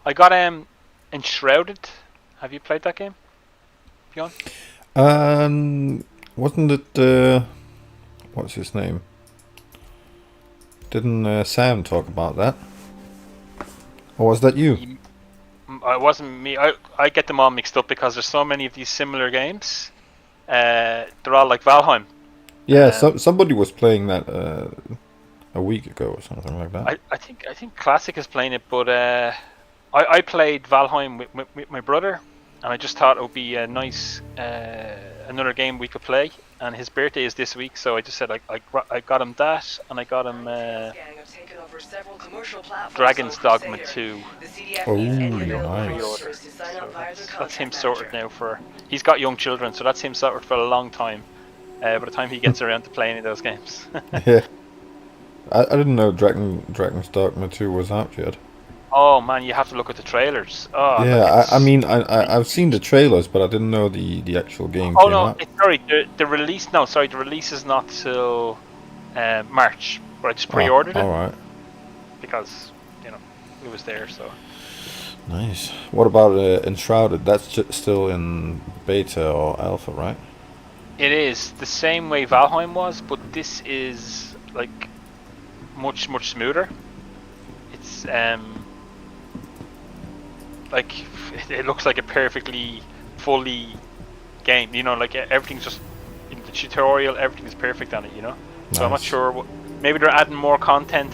I got Enshrouded. Have you played that game, Bjorn? Um, wasn't it? What's his name? Didn't Sam talk about that? Or was that you? It wasn't me. I get them all mixed up because there's so many of these similar games. They're all like Valheim. Yeah, somebody was playing that a week ago or something like that. I think Classic is playing it, but I played Valheim with my brother, and I just thought it would be a nice another game we could play. And his birthday is this week, so I just said I got him that, and I got him Dragon's Dogma 2. Oh, Pre-order. nice. So that's him sorted now for. He's got young children, so that's him sorted for a long time. By the time he gets around to playing those games. Yeah, I didn't know Dragon's Dogma 2 was out yet. Oh man, you have to look at the trailers. Oh, like Yeah, I it's. mean, I've seen the trailers, but I didn't know the actual game Oh came no, out. sorry. The release. No, sorry. The release is not till March. But I just Oh, pre-ordered it alright. because it was there. So Nice. What about Enshrouded? That's still in beta or alpha, right? it is the same way Valheim was, but this is like much smoother. It's like it looks like a perfectly fully game. Like everything's just in the tutorial. Everything is perfect on it. So I'm not Nice. sure what. Maybe they're adding more content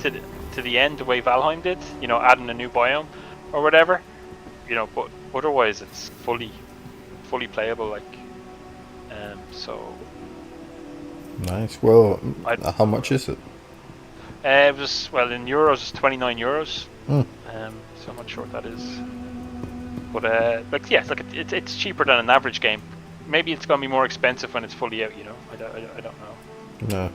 to the end, the way Valheim did. Adding a new biome or whatever. But otherwise it's fully playable. Like, so Nice. Well, I. how much is it? It was in euros. It's 29 euros. Hmm. So I'm not sure what that is. But it's cheaper than an average game. Maybe it's gonna be more expensive when it's fully out. I don't know. No,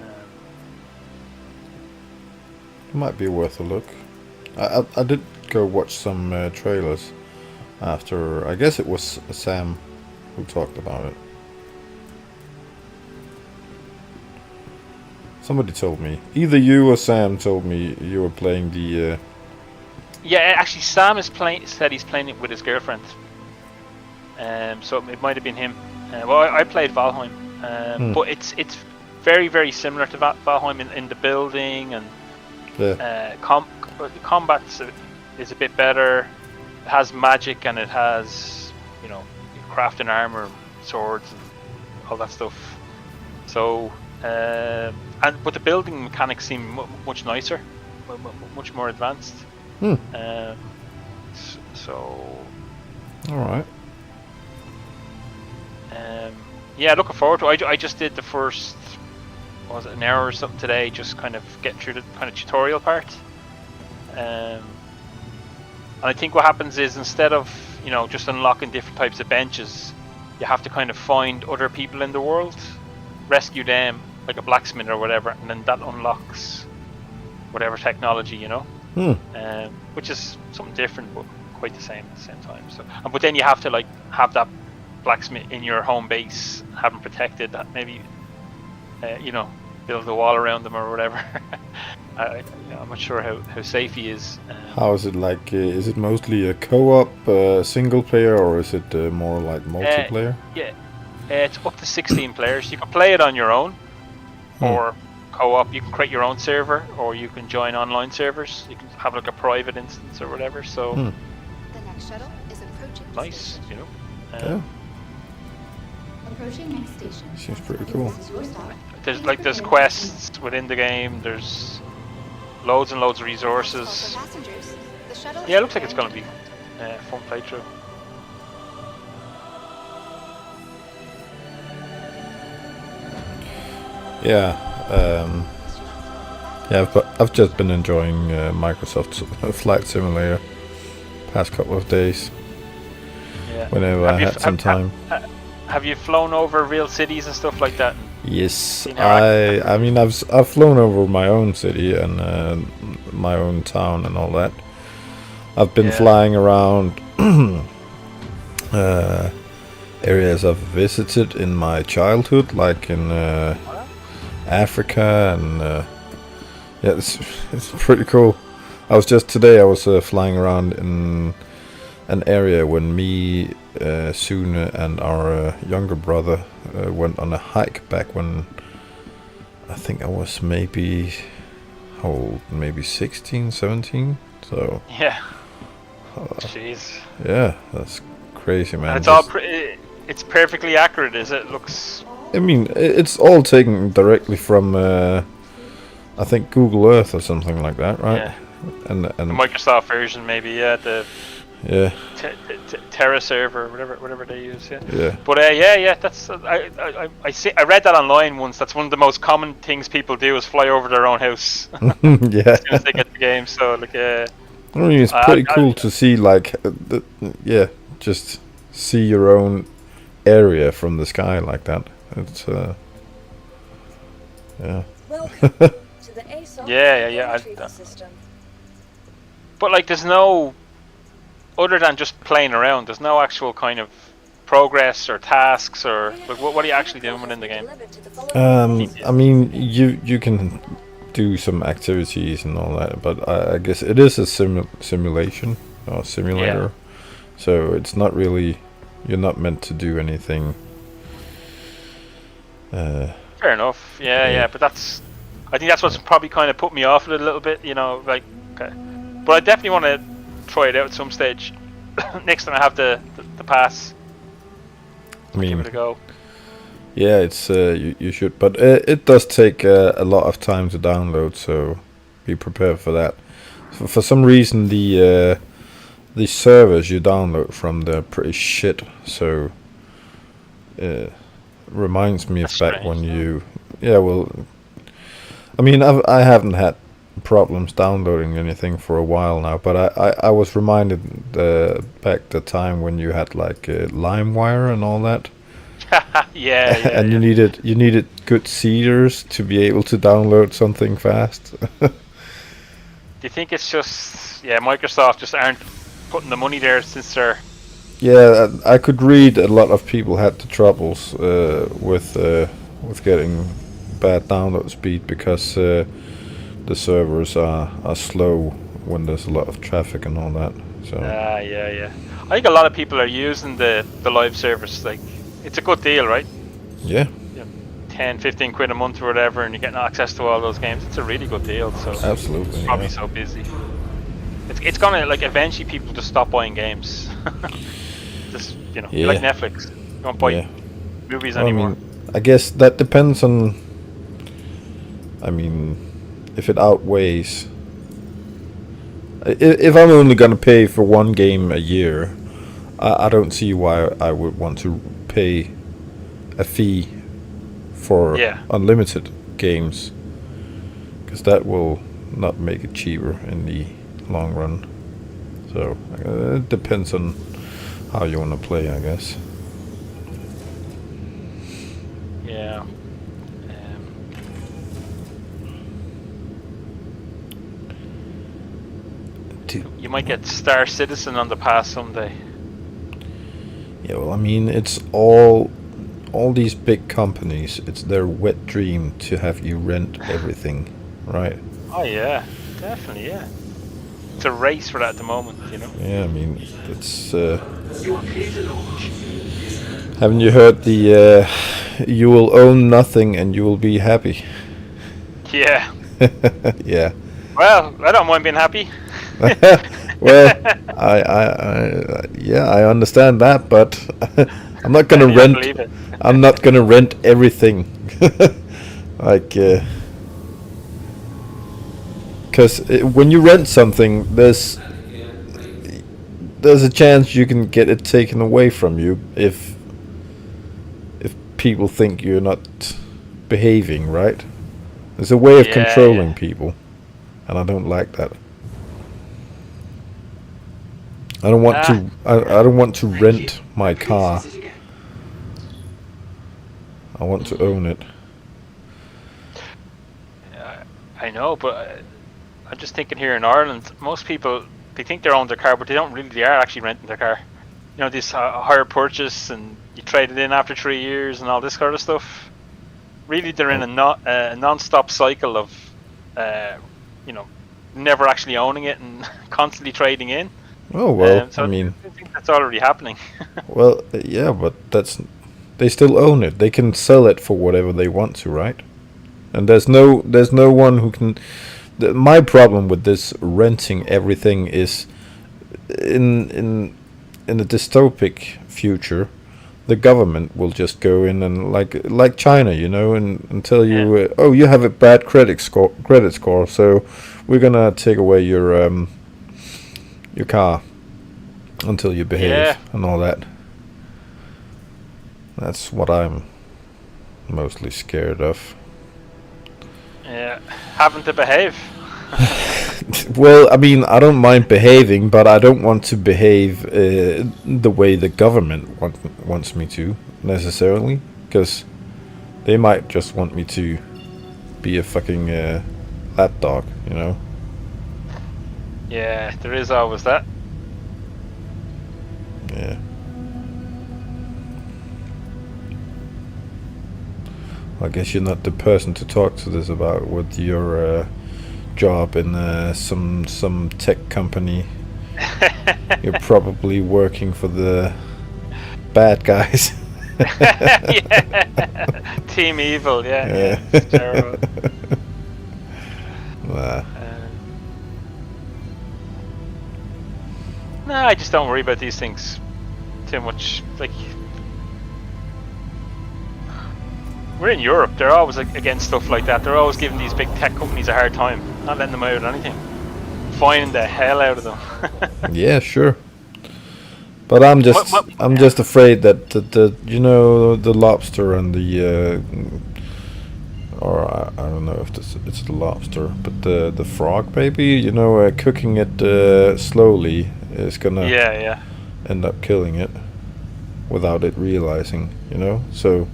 it might be worth a look. I did go watch some trailers after. I guess it was Sam who talked about it. Somebody told me. Either you or Sam told me you were playing the. Yeah, actually, Sam said he's playing it with his girlfriend. So it might have been him. I played Valheim, but it's very very similar to Valheim in the building and Yeah. the combat is a bit better. It has magic and it has crafting armor, swords, and all that stuff. So but the building mechanics seem much nicer, much more advanced. So All right. yeah, looking forward to it. I just did the first, what was it, an hour or something today, just kind of getting through the kind of tutorial part. And I think what happens is, instead of just unlocking different types of benches, you have to kind of find other people in the world, rescue them, like a blacksmith or whatever, and then that unlocks whatever technology, which is something different but quite the same at the same time. So, but then you have to have that blacksmith in your home base, have them protected. That maybe build a wall around them or whatever. I'm not sure how safe he is. How is it like? Is it mostly a co-op, single player, or is it more like multiplayer? Yeah, it's up to 16 players. You can play it on your own, or co-op. You can create your own server, or you can join online servers. You can have like a private instance or whatever. So The next shuttle is approaching. nice, Yeah, Approaching next station. seems pretty cool. This is your stop. There's quests within the game. There's loads and loads of resources. For passengers, the shuttle Yeah, it looks like it's going to be fun playthrough. Yeah, I've just been enjoying Microsoft Flight Simulator past couple of days. Yeah. Whenever I had some time. Have you flown over real cities and stuff like that? Yes, I mean I've flown over my own city and my own town and all that. I've been flying around areas I've visited in my childhood, like in Africa, and yeah, it's pretty cool. I was just today. I was flying around in an area when me, Sune, and our younger brother went on a hike back when I think I was maybe how old? Maybe 16, 17. So Yeah. Jeez. yeah, that's crazy, man. And it's all it's perfectly accurate, is it? Looks. I mean, it's all taken directly from I think Google Earth or something like that, right? Yeah. And The Microsoft version, maybe. Yeah. The yeah. Terra server, whatever they use. Yeah. Yeah. But yeah. That's I read that online once. That's one of the most common things people do is fly over their own house Yeah. as soon as they get the game. So like. I mean, it's pretty cool to see, like, just see your own area from the sky like that. It's yeah. Welcome to the ASOS Yeah. System. But like, there's no, other than just playing around, there's no actual kind of progress or tasks or like what are you actually doing within the game? I mean, you can do some activities and all that, but I guess it is a simulation or simulator. Yeah. So it's not really, you're not meant to do anything. Fair enough. Yeah. But I think that's what's probably kind of put me off it a little bit. You know, like, okay. But I definitely want to try it out at some stage. Next time I have the pass. I mean, give it a go. Yeah, it's you should, but it does take a lot of time to download, so be prepared for that. For some reason, the servers you download from, they're pretty shit. So reminds me of back when you, well, I mean, I haven't had problems downloading anything for a while now, but I was reminded back the time when you had like LimeWire and all that. Yeah. And you needed good seeders to be able to download something fast. Do you think it's just Microsoft just aren't putting the money there since they're? Yeah, I could read a lot of people had the troubles with getting bad download speed because the servers are slow when there's a lot of traffic and all that. So Yeah. I think a lot of people are using the live service. Like, it's a good deal, right? Yeah. 10, 15 quid a month or whatever, and you're getting access to all those games. It's a really good deal. So Absolutely. it's probably so busy. It's gonna, like, eventually people just stop buying games. Just, you like Netflix. You don't buy movies anymore. I mean, I guess that depends on. I mean, if it outweighs. If I'm only gonna pay for one game a year, I don't see why I would want to pay a fee for unlimited games, because that will not make it cheaper in the long run. So it depends on how you want to play, I guess. Yeah. You might get Star Citizen on the pass someday. Yeah, well, I mean, it's all these big companies. It's their wet dream to have you rent everything, right? Oh yeah, definitely, yeah. It's a race for that at the moment, Yeah, I mean, it's. Haven't you heard the? You will own nothing and you will be happy. Yeah. Yeah. Well, I don't mind being happy. Well, I understand that, but I'm not gonna rent. I'm not gonna rent everything. Like, because when you rent something, there's a chance you can get it taken away from you if people think you're not behaving right. There's a way of controlling people, and I don't like that. I don't want to. I don't want to rent my car. I want to own it. I know, but I'm just thinking here in Ireland, most people, they think they own their car, but they don't really. They are actually renting their car. This hire purchase, and you trade it in after 3 years, and all this kind of stuff. Really, they're in a non-stop cycle of, never actually owning it and constantly trading in. Oh well, So I mean, I think that's already happening. well, yeah, but they still own it. They can sell it for whatever they want to, right? And there's no one who can. My problem with this renting everything is in a dystopic future, the government will just go in and like China, and tell you, Yeah. oh, you have a bad credit score, so we're gonna take away your car until you behave Yeah. and all that. That's what I'm mostly scared of. Yeah. Having to behave. Well, I mean, I don't mind behaving, but I don't want to behave the way the government wants me to, necessarily. Because they might just want me to be a fucking lapdog, you know? Yeah, there is always that. Yeah. I guess you're not the person to talk to this about with your job in some tech company. You're probably working for the bad guys. Yeah. Team Evil, yeah. It's terrible. Nah. No, I just don't worry about these things too much. Like, we're in Europe. They're always against stuff like that. They're always giving these big tech companies a hard time, not letting them out with anything, fining the hell out of them. Yeah, sure. But I'm just afraid that the lobster and the or I don't know if it's the lobster, but the frog baby, cooking it slowly is gonna yeah. end up killing it without it realizing, So,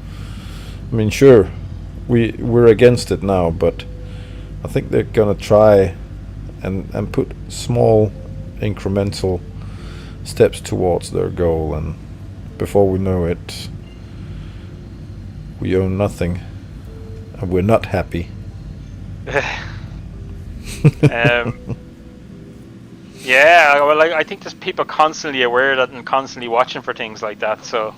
I mean, sure, we're against it now, but I think they're gonna try and put small incremental steps towards their goal, and before we know it, we own nothing, and we're not happy. Yeah, well, I think there's people constantly aware of that and constantly watching for things like that. So,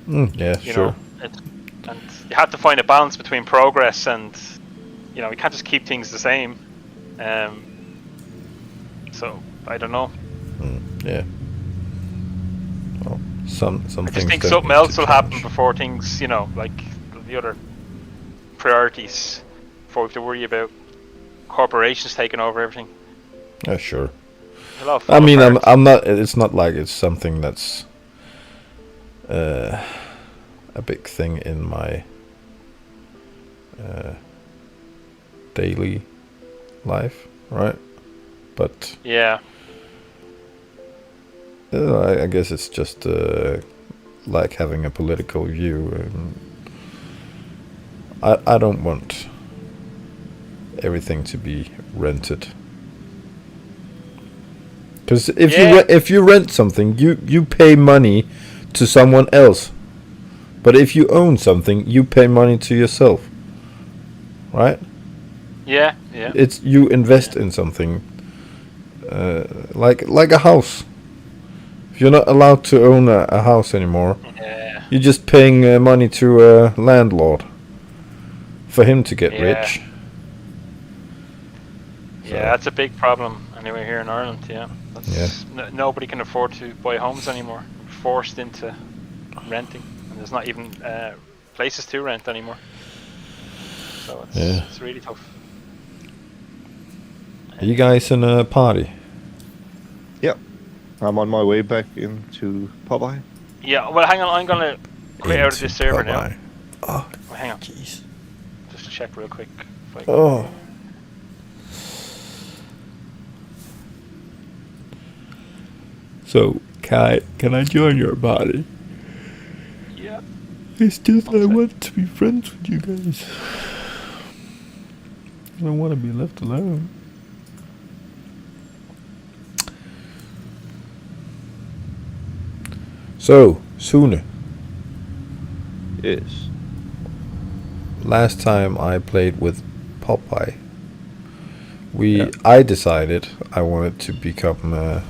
Yeah, sure. And you have to find a balance between progress and, we can't just keep things the same. So I don't know. Yeah. Well, some I things just think don't something need else to will happen change. before things, like the other priorities, before we have to worry about corporations taking over everything. Yeah, sure. A lot of I mean, apart. I'm not. It's not like it's something that's a big thing in my daily life, right? But Yeah. I guess it's just like having a political view. I don't want everything to be rented. Because if you rent something, you pay money to someone else. But if you own something, you pay money to yourself, right? Yeah. It's you invest in something, like a house. If you're not allowed to own a house anymore, Yeah. you're just paying money to a landlord for him to get rich. Yeah, that's a big problem anyway here in Ireland. Yeah. Nobody can afford to buy homes anymore. We're forced into renting, and there's not even places to rent anymore. So it's really tough. Are you guys in a party? Yep. I'm on my way back into Popeye. Yeah, well, hang on. I'm gonna quit out of this server now. Oh, Well, hang on, jeez. just to check real quick. Oh. So, can I join your party? Yeah. It's just I want to be friends with you guys. I don't want to be left alone. So, Sune. Yes. Last time I played with Popeye, I decided I wanted to become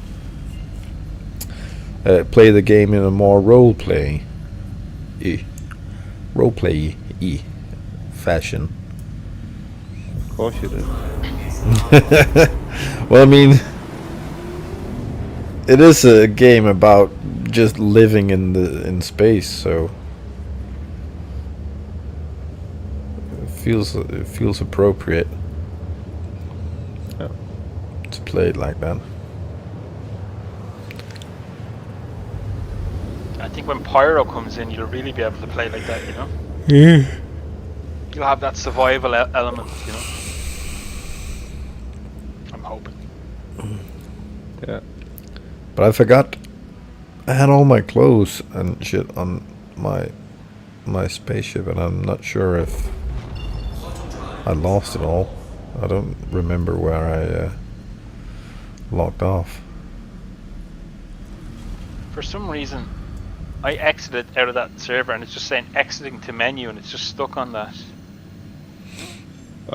play the game in a more role-play fashion. Of course you do. Well, I mean, it is a game about just living in space, so it feels appropriate Yeah. to play it like that. I think when Pyro comes in, you'll really be able to play like that, you know? Yeah. You'll have that survival element, you know? I'm hoping. Yeah. But I forgot I had all my clothes and shit on my spaceship, and I'm not sure if I lost it all. I don't remember where I logged off. For some reason, I exited out of that server and it's just saying exiting to menu and it's just stuck on that.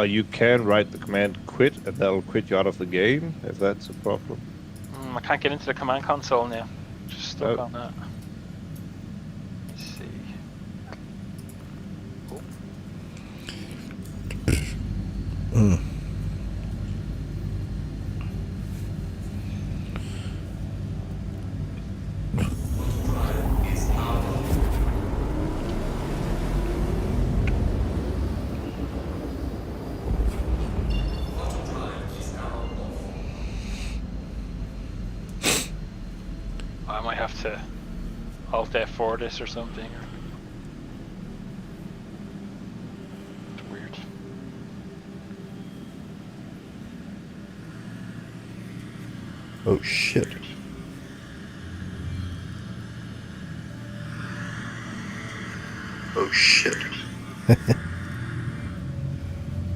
You can write the command quit, and that'll quit you out of the game, if that's a problem. I can't get into the command console now. Just stuck Oh. on that. Let's see. Oh. I might have to Alt F4 this or something. It's weird. Oh shit. Oh shit.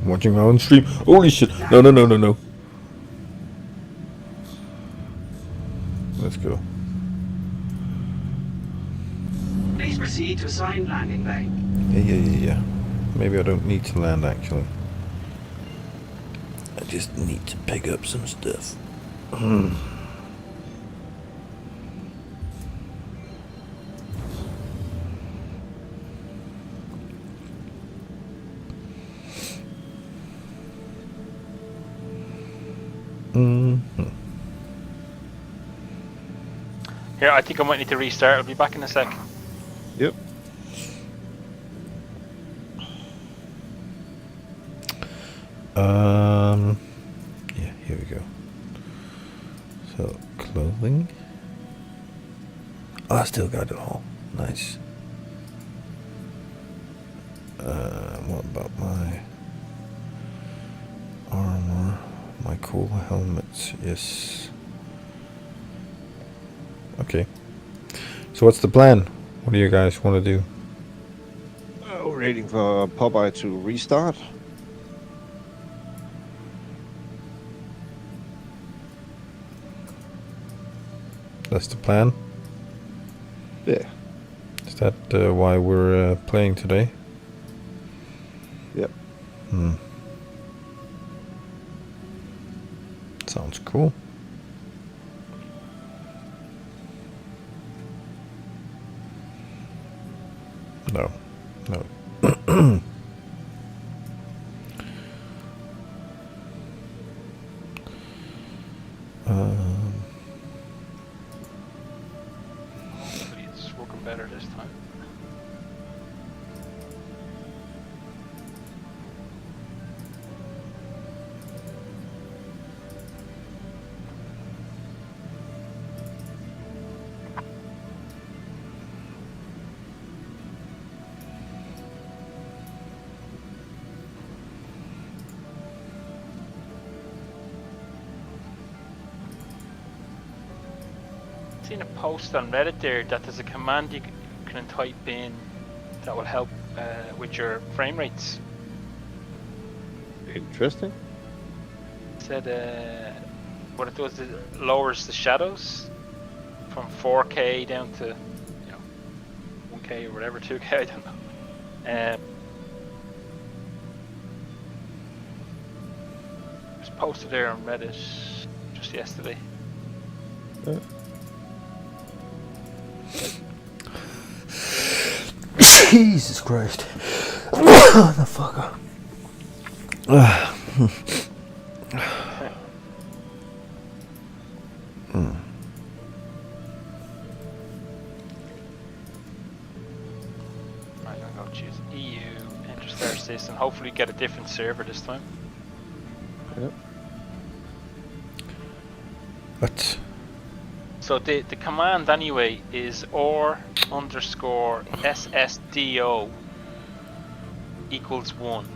Watching my own stream. Holy shit. No. Let's go. Please proceed to assigned landing bay. Yeah. Maybe I don't need to land actually. I just need to pick up some stuff. Here, I think I might need to restart. I'll be back in a sec. Yep. Yeah, here we go. So, clothing. Oh, I still got it all. Nice. What about my armor? My cool helmets, yes. Okay. So what's the plan? What do you guys want to do? We're waiting for Popeye to restart. That's the plan? Yeah. Is that why we're playing today? Yep. Sounds cool. No. Hopefully it's working better this time. Seen a post on Reddit there that there's a command you can type in that will help with your frame rates. Interesting. It said what it does is it lowers the shadows from 4K down to 1K or whatever, 2K, I don't know. It was posted there on Reddit just yesterday. Jesus Christ. The fucker. Right, I'm going to choose EU, enter star system. Hopefully get a different server this time. Yep. What? So the command anyway is or_SSDO equals 1.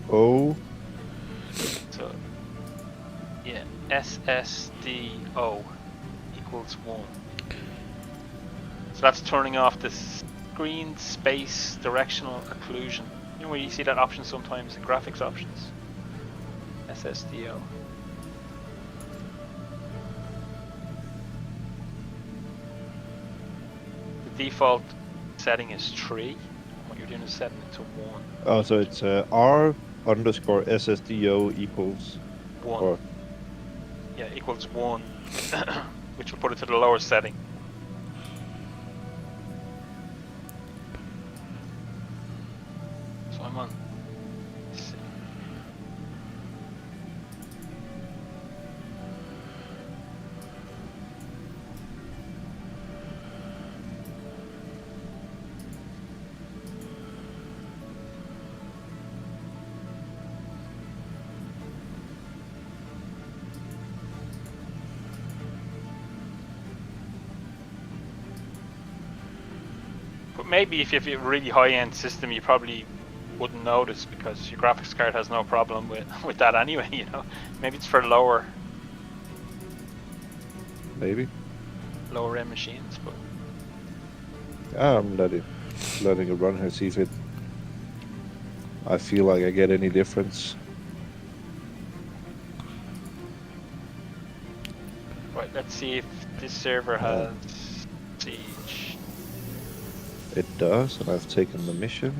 O. So yeah, SSDO equals 1. So that's turning off the screen space directional occlusion. You know where you see that option sometimes in graphics options? SSDO. The default setting is 3. What you're doing is setting it to 1. Oh, so it's R_SSDO equals 1. or Yeah, equals 1, which will put it to the lower setting. So I'm on. Let's see. But maybe if you have a really high-end system, you probably wouldn't notice because your graphics card has no problem with that anyway. You know, maybe it's for lower maybe. end machines. But I'm letting it run here. See if it. I feel like I get any difference. right, let's see if this server has siege. It does, and I've taken the mission.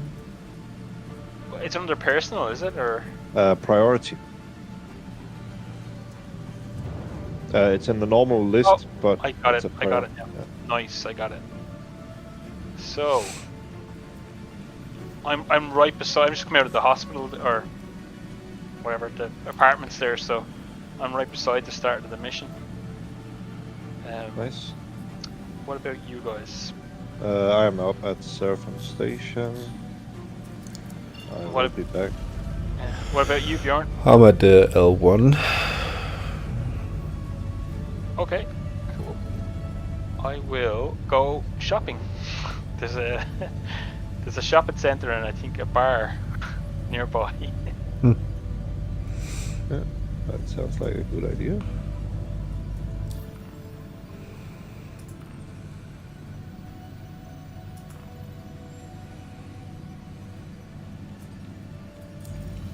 It's under personal, is it, or? Priority. It's in the normal list, Oh, but I got it's it. a I got it. priority. Yeah. Nice, I got it. So, I'm right beside. I'm just coming out of the hospital or whatever the apartments there. So, I'm right beside the start of the mission. Nice. What about you guys? I am up at Surfing Station. I will be back. What about you, Bjorn? I'm at the L1. Okay, cool. I will go shopping. There's a shopping center and I think a bar nearby. Yeah, that sounds like a good idea.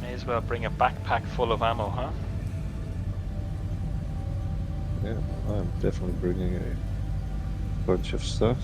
May as well bring a backpack full of ammo, huh? Yeah, I'm definitely bringing a bunch of stuff.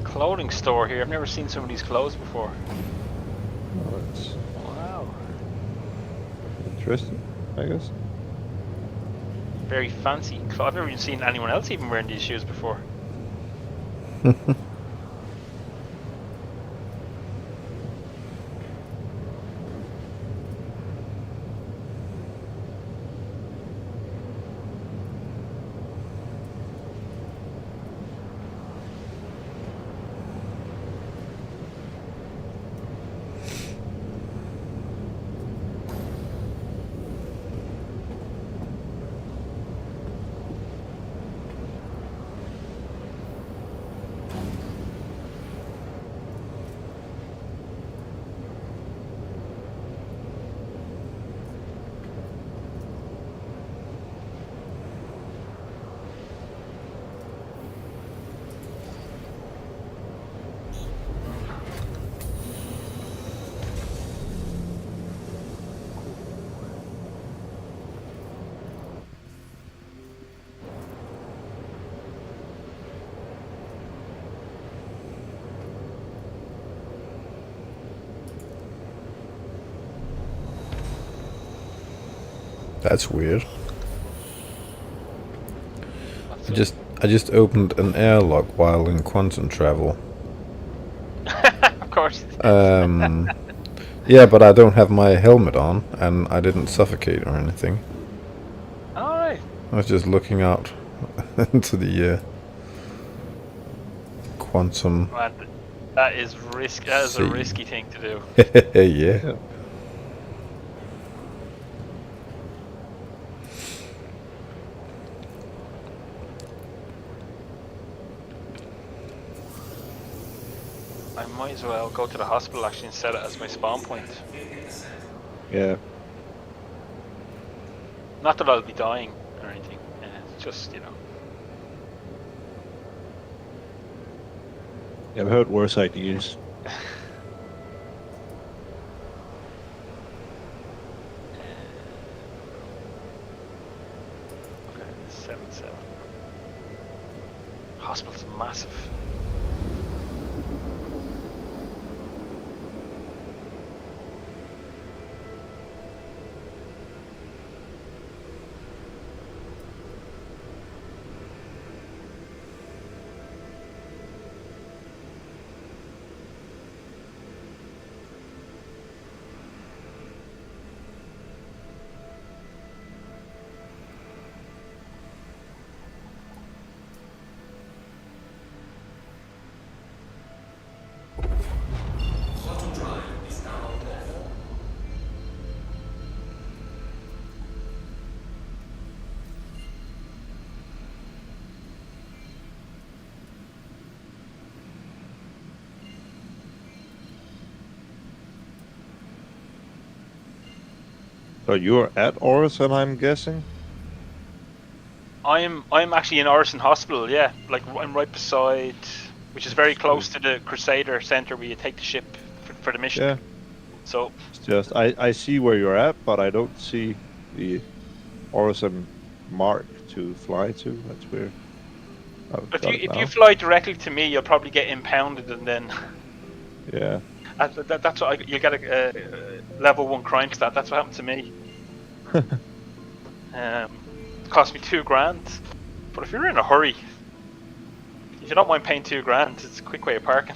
clothing store here. I've never seen some of these clothes before. Oh, that's Wow. interesting, I guess. Very fancy. I've never even seen anyone else even wearing these shoes before. That's weird. I just opened an airlock while in quantum travel. Of course. Yeah, but I don't have my helmet on, and I didn't suffocate or anything. Alright. I was just looking out into the quantum. Man, that is risky. That is a See. risky thing to do. Yeah. I might as well go to the hospital actually and set it as my spawn point. Yeah. Not that I'll be dying or anything. It's just, you know. Yeah, I've heard worse ideas. Okay, 7-7. Hospital's massive. So you're at Orison, I'm guessing? I'm actually in Orison Hospital, yeah. Like I'm right beside, which is very close to the Crusader Center where you take the ship for the mission. Yeah. So It's just I see where you're at, but I don't see the Orison mark to fly to. That's weird. I've got it if now. you fly directly to me, you'll probably get impounded, and then Yeah. that's what you'll get a level 1 crime stat. That's what happened to me. It cost me $2,000. But if you're in a hurry, if you don't mind paying $2,000, it's a quick way of parking.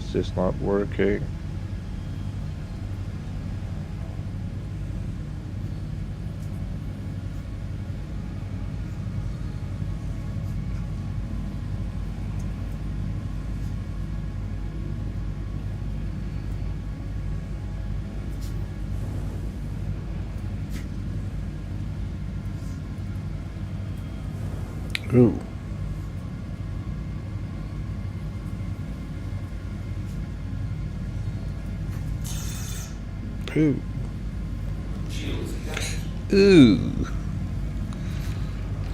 Is this not working? Ooh. Ooh. Ooh.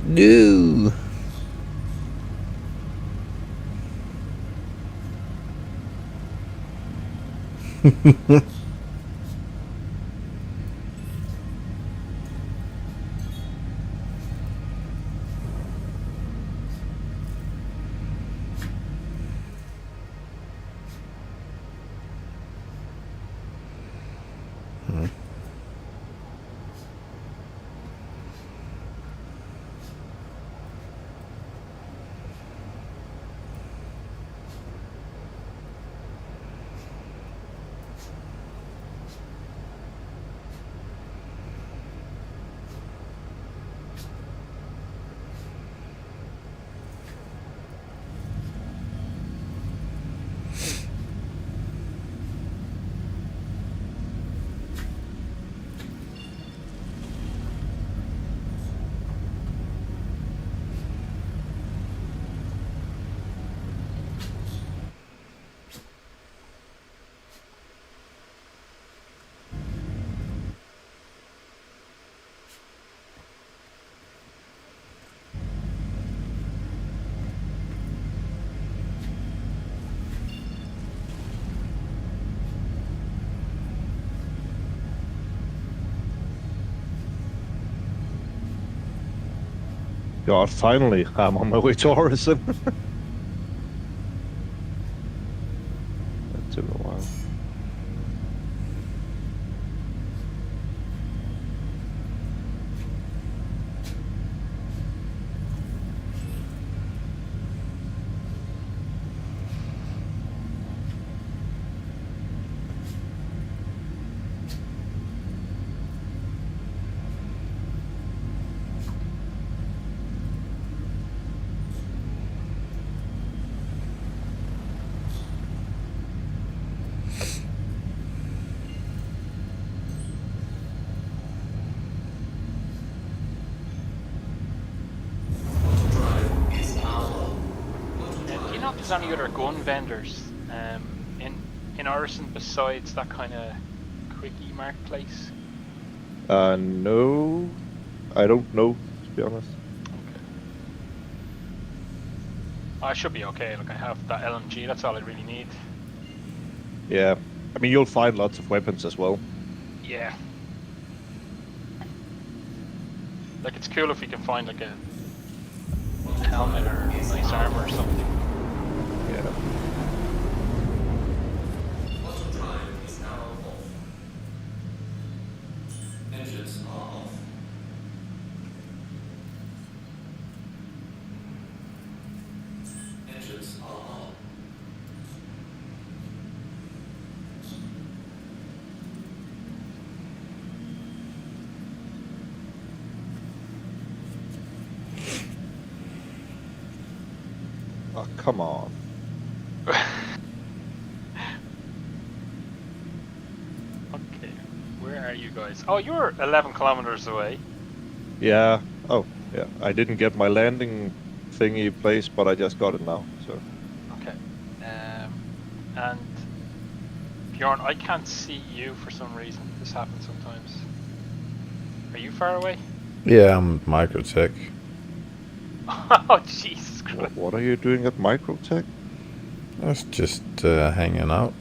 No. God, finally, I'm on my way to Horizon. That took a while. Do you know if there's any other gun vendors in Orison besides that kind of quickie marketplace? No, I don't know, to be honest. Okay. I should be okay. Look, I have that LMG. That's all I really need. Yeah, I mean, you'll find lots of weapons as well. Yeah. Like, it's cool if we can find like a helmet or nice armor or something. Yeah. Engines are off. Engines are on. Oh, come on. Okay, where are you guys? Oh, you're 11 kilometers away. Yeah. Oh, yeah. I didn't get my landing thingy placed, but I just got it now. So. Okay. And Bjorn, I can't see you for some reason. This happens sometimes. Are you far away? Yeah, I'm Microtech. Oh, Jesus Christ. What are you doing at Microtech? I was just hanging out.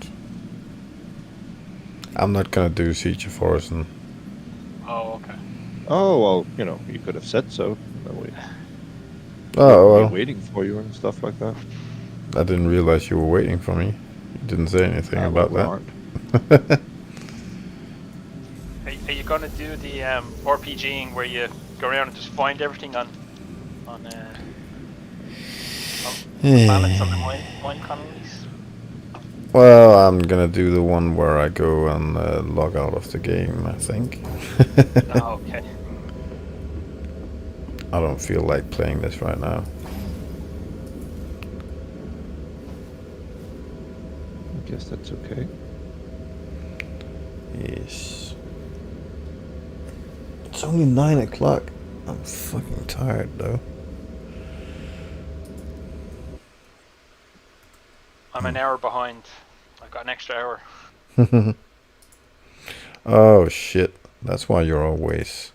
I'm not gonna do Siege of Horizon. Oh, okay. Oh, well, you know, you could have said so. No, Oh, we're well. waiting for you and stuff like that. I didn't realize you were waiting for me. You didn't say anything Well, about we that. aren't. Are you gonna do the RPGing where you go around and just find everything on the planets on the mine colonies? Well, I'm gonna do the one where I go and log out of the game, I think. Oh, okay. I don't feel like playing this right now. I guess that's okay. Yes. It's only 9 o'clock. I'm fucking tired though. I'm an hour behind. I've got an extra hour. Oh shit. That's why you're always